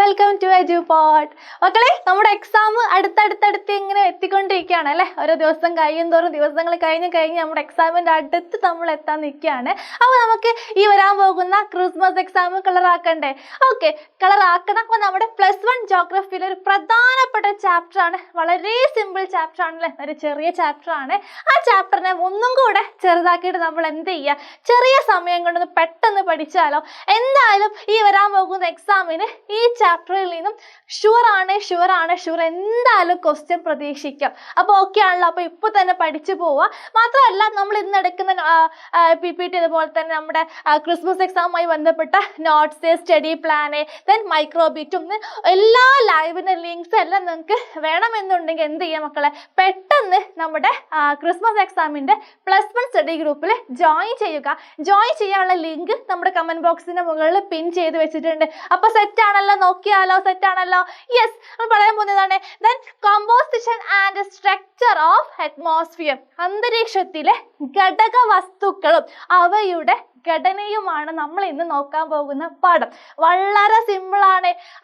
Welcome to എഡ്യൂപോഡ്. മക്കളെ, നമ്മുടെ exam അടുത്തടുത്ത് ഇങ്ങനെ എത്തിക്കൊണ്ടിരിക്കുകയാണ് അല്ലേ. ഓരോ ദിവസം കഴിയുന്തോറും ദിവസങ്ങൾ കഴിഞ്ഞ് നമ്മുടെ എക്സാമിൻ്റെ അടുത്ത് നമ്മൾ എത്താൻ നിൽക്കുകയാണ്. അപ്പോൾ നമുക്ക് ഈ വരാൻ പോകുന്ന ക്രിസ്മസ് എക്സാം കളറാക്കണ്ടേ? ഓക്കെ, കളറാക്കണം. അപ്പോൾ നമ്മുടെ +1 ജോഗ്രഫിയിലെ ഒരു പ്രധാനപ്പെട്ട ചാപ്റ്റർ ആണ്. വളരെ സിമ്പിൾ ചാപ്റ്റർ ആണല്ലേ, ഒരു ചെറിയ ചാപ്റ്റർ ആണ്. ആ ചാപ്റ്ററിനെ ഒന്നും കൂടെ ചെറുതാക്കിയിട്ട് നമ്മൾ എന്ത് ചെയ്യുക, ചെറിയ സമയം കൊണ്ടൊന്ന് പെട്ടെന്ന് പഠിച്ചാലോ. എന്തായാലും ഈ വരാൻ പോകുന്ന എക്സാമിന് ഈ ചാപ്റ്ററിൽ നിന്നും ഷുവർ എന്തായാലും ക്വസ്റ്റ്യൻ പ്രതീക്ഷിക്കാം. അപ്പോൾ ഓക്കെ ആണല്ലോ. അപ്പോൾ ഇപ്പോൾ തന്നെ പഠിച്ചു പോവുക. മാത്രമല്ല, നമ്മൾ ഇന്ന് എടുക്കുന്ന PPT അതുപോലെ തന്നെ നമ്മുടെ ക്രിസ്മസ് എക്സാമുമായി ബന്ധപ്പെട്ട നോട്ട്സ്, സ്റ്റഡി പ്ലാന്, ദെൻ മൈക്രോബിറ്റും എല്ലാ ലൈവിൻ്റെ ലിങ്ക്സ് എല്ലാം നിങ്ങൾക്ക് വേണമെന്നുണ്ടെങ്കിൽ എന്ത് ചെയ്യാം മക്കളെ, പെട്ടെന്ന് നമ്മുടെ ക്രിസ്മസ് എക്സാമിൻ്റെ +1 സ്റ്റഡി ഗ്രൂപ്പിൽ ജോയിൻ ചെയ്യുക. ജോയിൻ ചെയ്യാനുള്ള ലിങ്ക് നമ്മുടെ കമൻറ്റ് ബോക്സിൻ്റെ മുകളിൽ പിൻ ചെയ്ത് വെച്ചിട്ടുണ്ട്. അപ്പോൾ സെറ്റ് ആണല്ലോ, നോക്കിയാലോ, സെറ്റ് ആണല്ലോ. യെസ്, നമ്മൾ പറയാൻ പോകുന്നതാണ് then composition and structure of atmosphere. അന്തരീക്ഷത്തിലെ ഘടക വസ്തുക്കളും അവയുടെ ഘടനയുമാണ് നമ്മൾ ഇന്ന് നോക്കാൻ പോകുന്ന പാഠം. വളരെ സിമ്പിൾ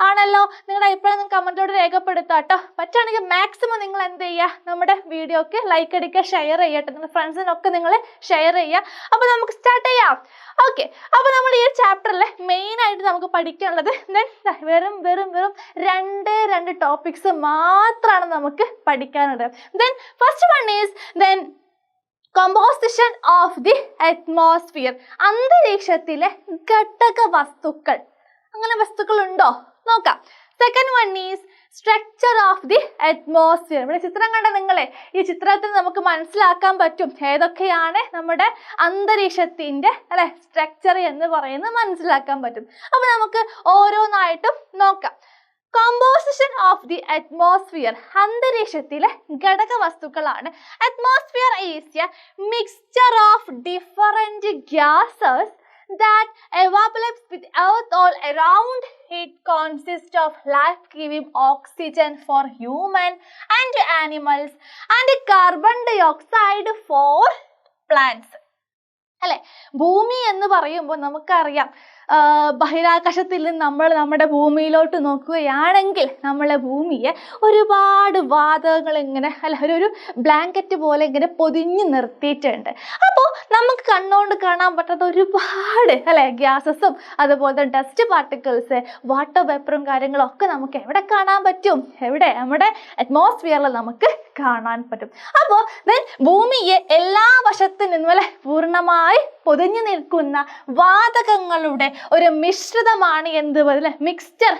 ആണല്ലോ. നിങ്ങളുടെ അഭിപ്രായം കമന്റോട് രേഖപ്പെടുത്താം കേട്ടോ. പറ്റുകയാണെങ്കിൽ മാക്സിമം നിങ്ങൾ എന്ത് ചെയ്യുക, നമ്മുടെ വീഡിയോക്ക് ലൈക്ക് അടിക്കുക, ഷെയർ ചെയ്യട്ടെ. നിങ്ങളുടെ ഫ്രണ്ട്സിനൊക്കെ നിങ്ങൾ ഷെയർ ചെയ്യുക. അപ്പോൾ നമുക്ക് സ്റ്റാർട്ട് ചെയ്യാം. ഓക്കെ, അപ്പോൾ നമ്മൾ ഈ ചാപ്റ്ററിൽ മെയിനായിട്ട് നമുക്ക് പഠിക്കാനുള്ളത് വെറും രണ്ട് ടോപ്പിക്സ് മാത്രമാണ് നമുക്ക് പഠിക്കാനുള്ളത്. Then first one is composition of the atmosphere. അന്തരീക്ഷത്തിലെ ഘടക വസ്തുക്കൾ. അങ്ങനെ വസ്തുക്കൾ ഉണ്ടോ നോക്കാം. Second one is structure of the atmosphere. ഇവിടെ ചിത്രം കണ്ട നിങ്ങളെ, ഈ ചിത്രത്തിൽ നമുക്ക് മനസ്സിലാക്കാൻ പറ്റും ഏതൊക്കെയാണ് നമ്മുടെ അന്തരീക്ഷത്തിൻ്റെ അല്ലെ സ്ട്രക്ചർ എന്ന് പറയുന്നത് മനസ്സിലാക്കാൻ പറ്റും. അപ്പോൾ നമുക്ക് ഓരോന്നായിട്ടും നോക്കാം. Composition of the atmosphere. അന്തരീക്ഷത്തിലെ ഘടക വസ്തുക്കളാണ്. Atmosphere is a mixture of different gases that evaporates with earth all around. It consists of life-giving oxygen for human and animals and carbon dioxide for plants. അല്ലെ, ഭൂമി എന്ന് പറയുമ്പോൾ നമുക്കറിയാം, ബഹിരാകാശത്തിൽ നിന്ന് നമ്മൾ നമ്മുടെ ഭൂമിയിലോട്ട് നോക്കുകയാണെങ്കിൽ നമ്മളെ ഭൂമിയെ ഒരുപാട് വാതകങ്ങൾ ഇങ്ങനെ ഒരു ബ്ലാങ്കറ്റ് പോലെ ഇങ്ങനെ പൊതിഞ്ഞ് നിർത്തിയിട്ടുണ്ട്. അപ്പോൾ നമുക്ക് കണ്ണുകൊണ്ട് കാണാൻ പറ്റാത്ത ഒരുപാട് ഗ്യാസസും അതുപോലെ തന്നെ ഡസ്റ്റ് പാർട്ടിക്കിൾസ്, വാട്ടർ വേപ്പറും കാര്യങ്ങളും ഒക്കെ നമുക്ക് എവിടെ കാണാൻ പറ്റും? എവിടെ? നമ്മുടെ അറ്റ്മോസ്ഫിയറിൽ നമുക്ക് കാണാൻ പറ്റും. അപ്പോൾ ഭൂമിയെ എല്ലാ വശത്തു നിന്നും പൂർണ്ണമായി പൊതിഞ്ഞു നിൽക്കുന്ന വാതകങ്ങളുടെ ഒരു മിശ്രിതമാണ് എന്ത് പോലെ മിക്സ്ചർ.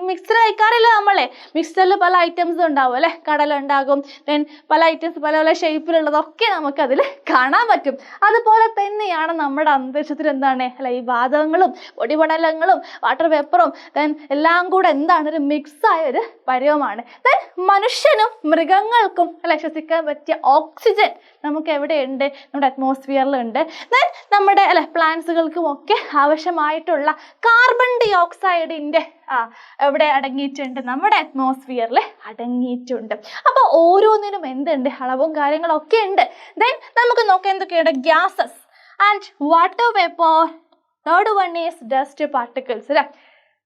മിക്സ്ചർ കഴിക്കാറില്ല നമ്മളെ. മിക്സ്ചറിൽ പല ഐറ്റംസ് ഉണ്ടാവും അല്ലെ, കടലുണ്ടാകും, ദെൻ പല ഐറ്റംസ് പല ഷേപ്പിലുള്ളതൊക്കെ നമുക്കതിൽ കാണാൻ പറ്റും. അതുപോലെ തന്നെയാണ് നമ്മുടെ അന്തരീക്ഷത്തിൽ എന്താണ് ഈ വാതകങ്ങളും പൊടിപടലങ്ങളും വാട്ടർ വേപ്പറും ദെൻ എല്ലാം കൂടെ എന്താണ് ഒരു മിക്സായ ഒരു പരുവമാണ്. ദെൻ മനുഷ്യനും മൃഗങ്ങൾക്കും ശ്വസിക്കാൻ പറ്റിയ ഓക്സിജൻ നമുക്ക് എവിടെയുണ്ട്? നമ്മുടെ അറ്റ്മോസ്ഫിയറിലുണ്ട്. ദെൻ നമ്മുടെ പ്ലാന്റ്സുകൾക്കും ഒക്കെ ആവശ്യമായിട്ടുള്ള കാർബൺ ഡൈ ഓക്സൈഡിൻ്റെ എവിടെ അടങ്ങിയിട്ടുണ്ട്? നമ്മുടെ അറ്റ്മോസ്ഫിയറിൽ അടങ്ങിയിട്ടുണ്ട്. അപ്പോൾ ഓരോന്നിനും എന്തുണ്ട്? അളവും കാര്യങ്ങളൊക്കെ ഉണ്ട്. ദെൻ നമുക്ക് നോക്കാം എന്തൊക്കെയാണ്. Gases and water vapour. Third one is dust particles അല്ലേ,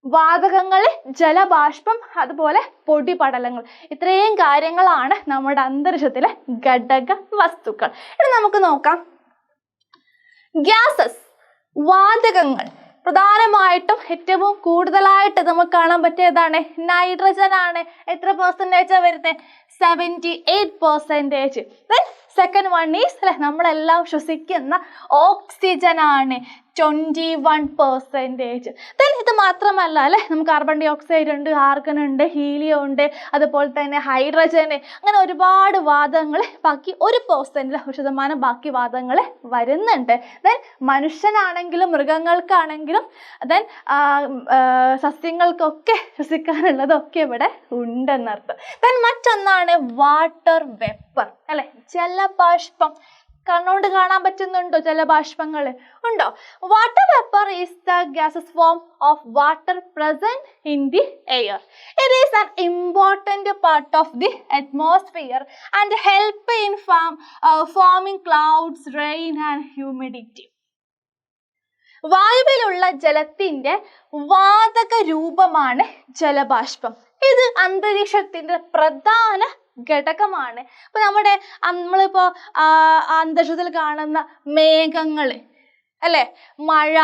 വാതകങ്ങൾ, ജലബാഷ്പം, അതുപോലെ പൊടിപടലങ്ങൾ. ഇത്രയും കാര്യങ്ങളാണ് നമ്മുടെ അന്തരീക്ഷത്തിലെ ഘടക വസ്തുക്കൾ. ഇനി നമുക്ക് നോക്കാം ഗ്യാസസ്, വാതകങ്ങൾ. പ്രധാനമായിട്ടും ഏറ്റവും കൂടുതലായിട്ട് നമുക്ക് കാണാൻ പറ്റിയതാണ് നൈട്രജൻ ആണ്. എത്ര പെർസെൻറ്റേജാണ് വരുന്നത്? 78%. സെക്കൻഡ് വൺ ഈസ് നമ്മളെല്ലാം ശ്വസിക്കുന്ന ഓക്സിജൻ ആണ്, 21%. ദെൻ ഇത് മാത്രമല്ല നമുക്ക് കാർബൺ ഡൈ ഓക്സൈഡ് ഉണ്ട്, ആർഗൺ ഉണ്ട്, ഹീലിയം ഉണ്ട്, അതുപോലെ തന്നെ ഹൈഡ്രജന്, അങ്ങനെ ഒരുപാട് വാതകങ്ങൾ ബാക്കി 1% ബാക്കി വാതകങ്ങൾ വരുന്നുണ്ട്. ദെൻ മനുഷ്യനാണെങ്കിലും മൃഗങ്ങൾക്കാണെങ്കിലും ദെൻ സസ്യങ്ങൾക്കൊക്കെ ശ്വസിക്കാനുള്ളതൊക്കെ ഇവിടെ ഉണ്ടെന്നർത്ഥം. ദെൻ മറ്റൊന്നാണ് വാട്ടർ വേപ്പർ അല്ലെ, ജലബാഷ്പം. കണ്ണോണ്ട് കാണാൻ പറ്റുന്നുണ്ടോ? ജലബാഷ്പങ്ങൾ ഉണ്ടോ? Water vapour is the gaseous form of water present in the air. It is an important part of the atmosphere and help in forming clouds, rain and humidity. വായുവിലുള്ള ജലത്തിന്റെ വാതക രൂപമാണ് ജലബാഷ്പം. ഇത് അന്തരീക്ഷത്തിന്റെ പ്രധാന ഘടകമാണ്. ഇപ്പൊ നമ്മളിപ്പോ അന്തരീക്ഷത്തിൽ കാണുന്ന മേഘങ്ങള് അല്ലെ, മഴ,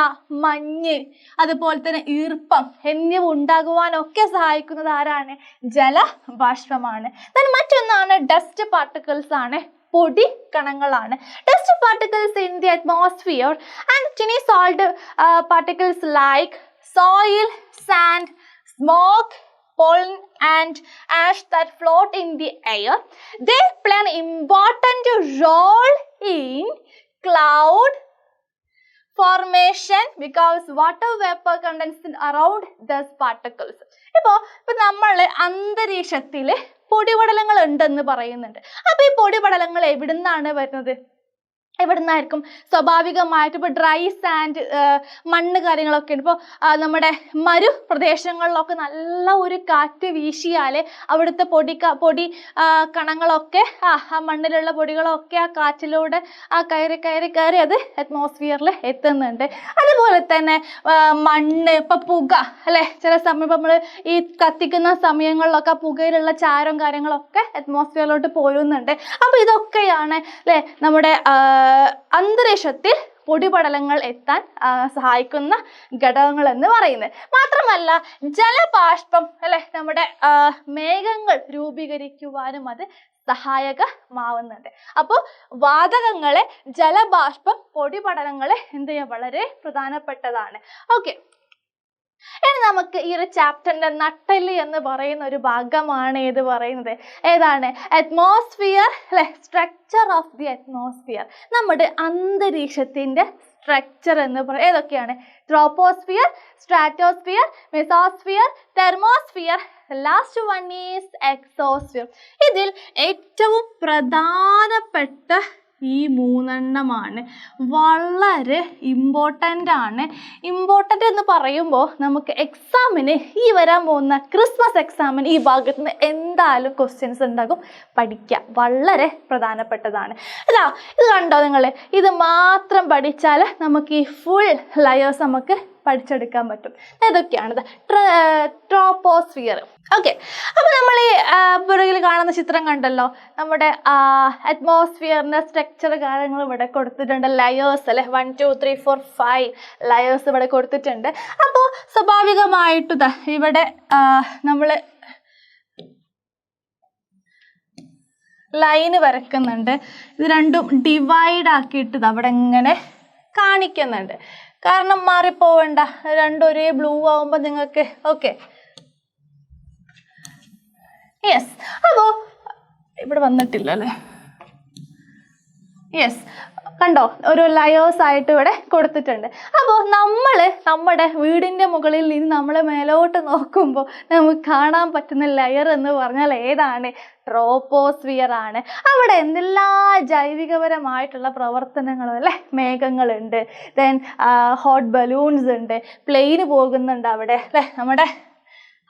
മഞ്ഞ്, അതുപോലെ തന്നെ ഈർപ്പം എന്നിവ ഉണ്ടാകുവാനൊക്കെ സഹായിക്കുന്നത് ആരാണ്? ജലബാഷ്പമാണ്. മറ്റൊന്നാണ് ഡസ്റ്റ് പാർട്ടിക്കിൾസ് ആണ്, പൊടി കണങ്ങളാണ്. Dust particles in the atmosphere and tiny salt particles like soil, sand, smoke, pollen and ash that float in the air. They play an important role in cloud formation because water vapor condenses around these particles. ഇപ്പൊ നമ്മൾ അന്തരീക്ഷത്തില് പൊടിപടലങ്ങൾ ഉണ്ടെന്ന് പറയുന്നുണ്ട്. അപ്പൊ ഈ പൊടിപടലങ്ങൾ എവിടുന്നാണ് വരുന്നത്? എവിടുന്നായിരിക്കും? സ്വാഭാവികമായിട്ട് ഇപ്പോൾ ഡ്രൈ സാൻഡ്, മണ്ണ് കാര്യങ്ങളൊക്കെ ഉണ്ട്. ഇപ്പോൾ നമ്മുടെ പ്രദേശങ്ങളിലൊക്കെ നല്ല ഒരു കാറ്റ് വീശിയാൽ അവിടുത്തെ പൊടി കണങ്ങളൊക്കെ ആ മണ്ണിലുള്ള പൊടികളൊക്കെ ആ കാറ്റിലൂടെ കയറി അത് അറ്റ്മോസ്ഫിയറിൽ എത്തുന്നുണ്ട്. അതുപോലെ തന്നെ മണ്ണ്, ഇപ്പം പുക അല്ലെ, ചില സമയം നമ്മൾ ഈ കത്തിക്കുന്ന സമയങ്ങളിലൊക്കെ പുകയിലുള്ള ചാരം കാര്യങ്ങളൊക്കെ അറ്റ്മോസ്ഫിയറിലോട്ട് പോരുന്നുണ്ട്. അപ്പൊ ഇതൊക്കെയാണ് അല്ലെ നമ്മുടെ അന്തരീക്ഷത്തിൽ പൊടിപടലങ്ങൾ എത്താൻ സഹായിക്കുന്ന ഘടകങ്ങൾ എന്ന് പറയുന്നത്. മാത്രമല്ല ജലബാഷ്പം അല്ലെ നമ്മുടെ മേഘങ്ങൾ രൂപീകരിക്കുവാനും അത് സഹായകമാവുന്നുണ്ട്. അപ്പോൾ വാതകങ്ങളെ, ജലബാഷ്പം, പൊടിപടലങ്ങളെ എന്ത് ചെയ്യാൻ വളരെ പ്രധാനപ്പെട്ടതാണ്. ഓക്കെ, ഇനി നമുക്ക് ഈ ഒരു ചാപ്റ്ററിന്റെ നട്ടെല്ല് എന്ന് പറയുന്ന ഒരു ഭാഗമാണ് ഇത് പറയുന്നത്. ഏതാണ്? അറ്റ്മോസ്ഫിയർ അല്ലെ, സ്ട്രക്ചർ ഓഫ് ദി അറ്റ്മോസ്ഫിയർ. നമ്മുടെ അന്തരീക്ഷത്തിന്റെ സ്ട്രക്ചർ എന്ന് പറയുന്നത് ഏതൊക്കെയാണ്? Troposphere, stratosphere, mesosphere, thermosphere, last one is exosphere. ഇതിൽ ഏറ്റവും പ്രധാനപ്പെട്ട ഈ മൂന്നെണ്ണമാണ്. വളരെ ഇമ്പോർട്ടൻ്റ് ആണ്. ഇമ്പോർട്ടൻ്റ് എന്ന് പറയുമ്പോൾ നമുക്ക് എക്സാമിന് ഈ വരാൻ പോകുന്ന ക്രിസ്മസ് എക്സാമിന് ഈ ഭാഗത്ത് നിന്ന് എന്തായാലും ക്വസ്റ്റ്യൻസ് ഉണ്ടാകും. പഠിക്കുക, വളരെ പ്രധാനപ്പെട്ടതാണ്. ഇത് കണ്ടോ നിങ്ങൾ? ഇത് മാത്രം പഠിച്ചാൽ നമുക്ക് ഈ ഫുൾ ലെയേഴ്സ് നമുക്ക് പഠിച്ചെടുക്കാൻ പറ്റും. ഏതൊക്കെയാണിത്? ട്രോപ്പോസ്ഫിയർ. ഓക്കെ, അപ്പോൾ നമ്മൾ ഈ പുറകിൽ കാണുന്ന ചിത്രം കണ്ടല്ലോ, നമ്മുടെ അറ്റ്മോസ്ഫിയറിൻ്റെ സ്ട്രക്ചർ കാര്യങ്ങൾ ഇവിടെ കൊടുത്തിട്ടുണ്ട്. ലെയേഴ്സ് അല്ലെ, 1 2 3 4 5 ലെയേഴ്സ് ഇവിടെ കൊടുത്തിട്ടുണ്ട്. അപ്പോൾ സ്വാഭാവികമായിട്ടും ഇവിടെ നമ്മൾ ലൈന് വരയ്ക്കുന്നുണ്ട്. ഇത് രണ്ടും ഡിവൈഡ് ആക്കിയിട്ട് അവിടെ ഇങ്ങനെ കാണിക്കുന്നുണ്ട്. കാരണം മാറിപ്പോവണ്ട, രണ്ടും ഒരേ ബ്ലൂ ആവുമ്പോൾ നിങ്ങൾക്ക് ഓക്കെ. യെസ്, അപ്പോൾ ഇവിടെ വന്നിട്ടില്ല അല്ലേ? യെസ്, കണ്ടോ? ഒരു ലെയേഴ്സ് ആയിട്ട് ഇവിടെ കൊടുത്തിട്ടുണ്ട്. അപ്പോൾ നമ്മുടെ വീടിൻ്റെ മുകളിൽ നിന്ന് നമ്മൾ മേലോട്ട് നോക്കുമ്പോൾ നമുക്ക് കാണാൻ പറ്റുന്ന ലെയർ എന്ന് പറഞ്ഞാൽ ഏതാണ്? ട്രോപ്പോസ്ഫിയർ ആണ്. അവിടെ എന്തെല്ലാം ജൈവികപരമായിട്ടുള്ള പ്രവർത്തനങ്ങളും അല്ലേ, മേഘങ്ങളുണ്ട്, ദെൻ ഹോട്ട് ബലൂൺസ് ഉണ്ട്, പ്ലെയിന് പോകുന്നുണ്ട് അവിടെ അല്ലേ, നമ്മുടെ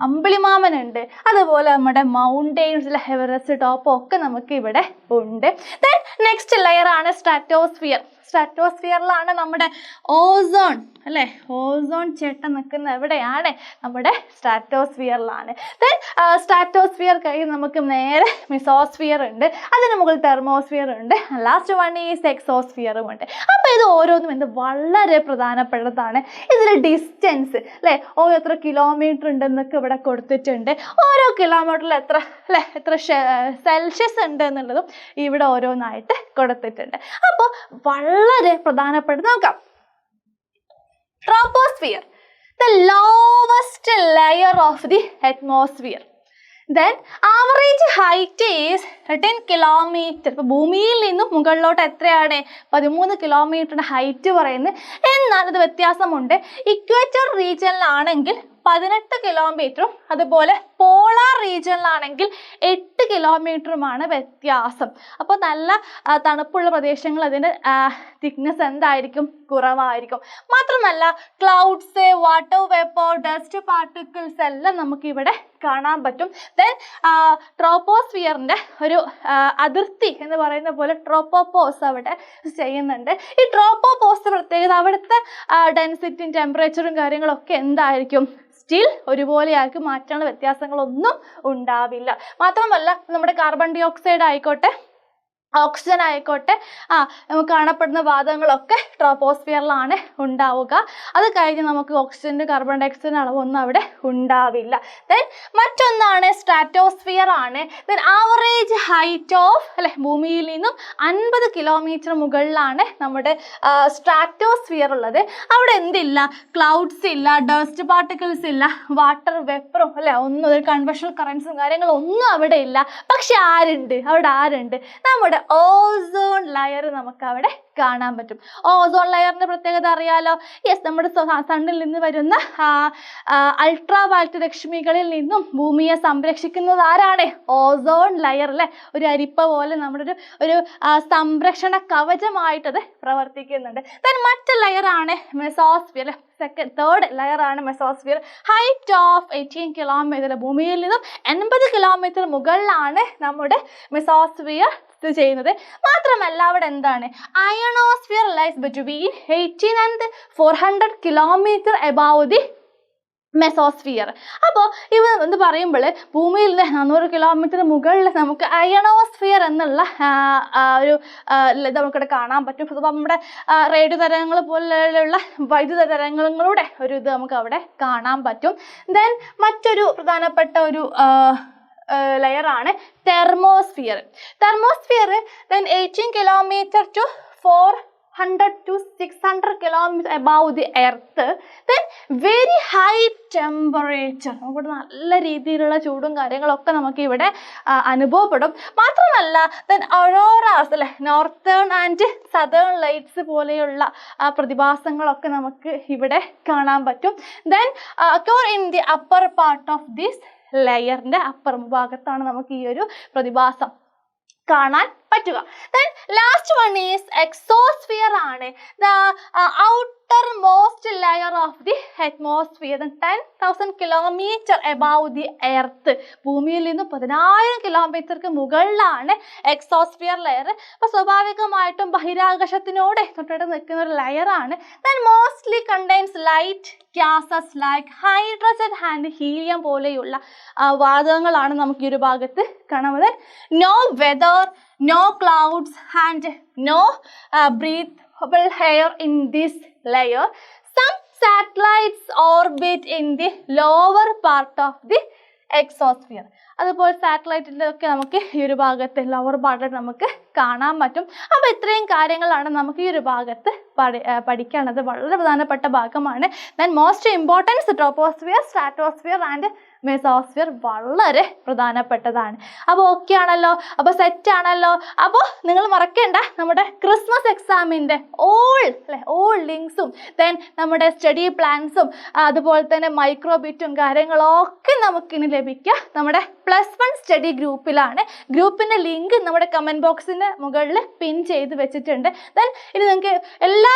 അമ്പിളിമാമനുണ്ട്, അതുപോലെ നമ്മുടെ മൗണ്ടെയിൻസിലെ എവറസ്റ്റ് ടോപ്പ് ഒക്കെ നമുക്ക് ഇവിടെ ഉണ്ട്. ദെൻ നെക്സ്റ്റ് ലെയർ ആണ് സ്ട്രാറ്റോസ്ഫിയർ. സ്ട്രാറ്റോസ്ഫിയറിലാണ് നമ്മുടെ ഓസോൺ അല്ലേ, ഓസോൺ ചേട്ട നിൽക്കുന്ന എവിടെയാണ്? നമ്മുടെ സ്ട്രാറ്റോസ്ഫിയറിലാണ്. ദെൻ സ്ട്രാറ്റോസ്ഫിയർ കഴിഞ്ഞ് നമുക്ക് നേരെ മെസോസ്ഫിയർ ഉണ്ട്, അതിന് മുകളിൽ തെർമോസ്ഫിയർ ഉണ്ട്, ലാസ്റ്റ് വൺ ഈസ് എക്സോസ്ഫിയറും ഉണ്ട്. അപ്പോൾ ഇത് ഓരോന്നും വളരെ പ്രധാനപ്പെട്ടതാണ്. ഇതിൽ ഡിസ്റ്റൻസ് അല്ലേ, എത്ര കിലോമീറ്റർ ഉണ്ടെന്നൊക്കെ ഇവിടെ കൊടുത്തിട്ടുണ്ട്. ഓരോ കിലോമീറ്ററിൽ എത്ര സെൽഷ്യസ് ഉണ്ട് എന്നുള്ളതും ഇവിടെ ഓരോന്നായിട്ട് കൊടുത്തിട്ടുണ്ട്. അപ്പോൾ വളരെ പ്രധാനപ്പെട്ട നോക്കാം. Troposphere, the lowest layer of the atmosphere. Then average height is 10 kilometer. ഇപ്പോൾ ഭൂമിയിൽ നിന്നും മുകളിലോട്ട് എത്രയാണ്? 13 കിലോമീറ്ററിൻ്റെ ഹൈറ്റ് പറയുന്നത്. എന്നാൽ ഇത് വ്യത്യാസമുണ്ട്. ഇക്വേറ്റർ റീജിയനിലാണെങ്കിൽ 18 കിലോമീറ്ററും അതുപോലെ പോളാർ റീജിയനിലാണെങ്കിൽ 8 കിലോമീറ്ററുമാണ് വ്യത്യാസം. അപ്പോൾ നല്ല തണുപ്പുള്ള പ്രദേശങ്ങൾ അതിൻ്റെ തിക്നെസ് എന്തായിരിക്കും, കുറവായിരിക്കും. മാത്രമല്ല clouds, water vapour, dust particles എല്ലാം നമുക്കിവിടെ കാണാൻ പറ്റും. ദെൻ ട്രോപ്പോസ്ഫിയറിൻ്റെ ഒരു അതിർത്തി എന്ന് പറയുന്ന പോലെ ട്രോപ്പോപോസ് അവിടെ ചെയ്യുന്നുണ്ട്. ഈ ട്രോപ്പോപോസ് പ്രത്യേകത അവിടുത്തെ ഡെൻസിറ്റിയും ടെമ്പറേച്ചറും കാര്യങ്ങളൊക്കെ എന്തായിരിക്കും, സ്റ്റിൽ ഒരുപോലെ ആയിരിക്കും. മാറ്റാനുള്ള വ്യത്യാസങ്ങളൊന്നും ഉണ്ടാവില്ല. മാത്രമല്ല നമ്മുടെ കാർബൺ ഡൈ ഓക്സൈഡ് ആയിക്കോട്ടെ, ഓക്സിജൻ ആയിക്കോട്ടെ, നമുക്ക് കാണപ്പെടുന്ന വാതകങ്ങളൊക്കെ ട്രോപ്പോസ്ഫിയറിലാണ് ഉണ്ടാവുക. അത് കഴിഞ്ഞ് നമുക്ക് ഓക്സിജൻ്റെ കാർബൺ ഡൈ ഓക്സൈഡിൻ്റെ അളവൊന്നും അവിടെ ഉണ്ടാവില്ല. ദെൻ മറ്റൊന്നാണ് സ്ട്രാറ്റോസ്ഫിയർ ആണ്. ദെൻ ആവറേജ് ഹൈറ്റ് ഓഫ് ഭൂമിയിൽ നിന്നും 50 കിലോമീറ്റർ മുകളിലാണ് നമ്മുടെ സ്ട്രാറ്റോസ്ഫിയർ ഉള്ളത്. അവിടെ എന്തില്ല, ക്ലൗഡ്സ് ഇല്ല, ഡസ്റ്റ് പാർട്ടിക്കിൾസ് ഇല്ല, വാട്ടർ വെപ്പറും ഒന്നും ഒരു കൺവെൻഷണൽ കറൻസും കാര്യങ്ങളും ഒന്നും അവിടെ ഇല്ല. പക്ഷെ അവിടെ ആരുണ്ട്, നമ്മുടെ ഓസോൺ ലെയർ നമുക്ക് അവിടെ കാണാൻ പറ്റും. ഓസോൺ ലെയറിന്റെ പ്രത്യേകത അറിയാലോ. യെസ്, നമ്മുടെ സണ്ണിൽ നിന്ന് വരുന്ന അൾട്രാ വയലറ്റ് രശ്മികളിൽ നിന്നും ഭൂമിയെ സംരക്ഷിക്കുന്നത് ആരാണ്, ഓസോൺ ലെയർ അല്ലേ. ഒരു അരിപ്പ പോലെ നമ്മുടെ ഒരു സംരക്ഷണ കവചമായിട്ടത് പ്രവർത്തിക്കുന്നുണ്ട്. ദെൻ മറ്റു ലെയറാണ് മെസോസ്ഫിയർ. തേർഡ് ലെയർ ആണ് മെസോസ്ഫിയർ. ഹൈറ്റ് ഓഫ് 18 കിലോമീറ്റർ, ഭൂമിയിൽ നിന്നും 80 കിലോമീറ്റർ മുകളിലാണ് നമ്മുടെ മെസോസ്ഫിയർ സ്ഥിതി ചെയ്യുന്നത്. മാത്രമല്ല അവിടെ എന്താണ്, ionosphere lies between 18 and 400 kilometre above the mesosphere. അപ്പോൾ ഇവ എന്ന് പറയുമ്പോൾ ഭൂമിയിൽ 400 കിലോമീറ്റർ മുകളിൽ നമുക്ക് അയണോസ്ഫിയർ എന്നുള്ള ഒരു ഇത് നമുക്കിവിടെ കാണാൻ പറ്റും. നമ്മുടെ റേഡിയോ തരംഗങ്ങൾ പോലെയുള്ള വൈദ്യുത തരംഗങ്ങളുടെ ഒരു ഇത് നമുക്ക് അവിടെ കാണാൻ പറ്റും. ദെൻ മറ്റൊരു പ്രധാനപ്പെട്ട ഒരു ലെയറാണ് thermosphere. Thermosphere then 18 kilometre to 400 to 600 kilometers above the earth. Then very high temperature, നമുക്ക് നല്ല രീതിയിലുള്ള ചൂടും കാര്യങ്ങളൊക്കെ നമുക്ക് ഇവിടെ അനുഭവപ്പെടും. മാത്രമല്ല then auroras അല്ലെ, നോർത്തേൺ ആൻഡ് സദേൺ ലൈറ്റ്സ് പോലെയുള്ള പ്രതിഭാസങ്ങളൊക്കെ നമുക്ക് ഇവിടെ കാണാൻ പറ്റും. then occur in the upper part of this ലെയറിന്റെ അപ്പർ ഭാഗത്താണ് നമുക്ക് ഈ ഒരു പ്രതിഭാസം കാണാൻ പറ്റുക. Then last one is exosphere ആണ്. The outermost layer of the atmosphere, then 10,000 kilometer above the earth. ഭൂമിയിൽ നിന്ന് 10,000 കിലോമീറ്റർക്ക് മുകളിലാണ് എക്സോസ്ഫിയർ ലെയർ. അപ്പോൾ സ്വാഭാവികമായിട്ടും ബഹിരാകാശത്തിനോട് തൊട്ടിട്ട് നിൽക്കുന്ന ഒരു ലെയറാണ്. Then mostly contains light gases like hydrogen and helium പോലെയുള്ള വാതകങ്ങളാണ് നമുക്ക് ഈ ഒരു ഭാഗത്ത് കാണുന്നത്. No weather, no clouds and no breathable air in this layer. Some satellites orbit in the lower part of the exosphere. അതുപോലെ സാറ്റലൈറ്റിൻ്റെ ഒക്കെ നമുക്ക് ഈ ഒരു ഭാഗത്ത് ലോവർ പാർട്ടിൽ നമുക്ക് കാണാൻ പറ്റും. അപ്പോൾ ഇത്രയും കാര്യങ്ങളാണ് നമുക്ക് ഈ ഒരു ഭാഗത്ത് പഠിക്കാനുള്ളത്. വളരെ പ്രധാനപ്പെട്ട ഭാഗമാണ്. Then most importance troposphere, stratosphere and mesosphere വളരെ പ്രധാനപ്പെട്ടതാണ്. അപ്പോൾ ഓക്കെ ആണല്ലോ, അപ്പോൾ സെറ്റ് ആണല്ലോ. അപ്പോൾ നിങ്ങൾ മറക്കേണ്ട നമ്മുടെ ക്രിസ്മസ് എക്സാമിൻ്റെ ഓൾ ലിങ്ക്സും ദെൻ നമ്മുടെ സ്റ്റഡി പ്ലാൻസും അതുപോലെ തന്നെ മൈക്രോബിറ്റും കാര്യങ്ങളൊക്കെ നമുക്കിനി ലഭിക്കുക നമ്മുടെ +1 സ്റ്റഡി ഗ്രൂപ്പിലാണ്. ഗ്രൂപ്പിൻ്റെ ലിങ്ക് നമ്മുടെ കമൻറ്റ് ബോക്സിൻ്റെ മുകളിൽ പിൻ ചെയ്ത് വെച്ചിട്ടുണ്ട്. ദെൻ ഇനി നിങ്ങൾക്ക് എല്ലാ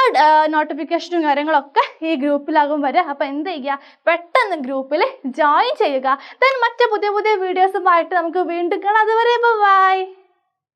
നോട്ടിഫിക്കേഷനും കാര്യങ്ങളൊക്കെ ഈ ഗ്രൂപ്പിലാകും വരിക. അപ്പോൾ എന്ത് ചെയ്യുക, പെട്ടെന്ന് ഗ്രൂപ്പിൽ ജോയിൻ ചെയ്യുക. ദെൻ മറ്റ് പുതിയ വീഡിയോസുമായിട്ട് നമുക്ക് വീണ്ടും കാണാം. അതുവരെ ബൈ.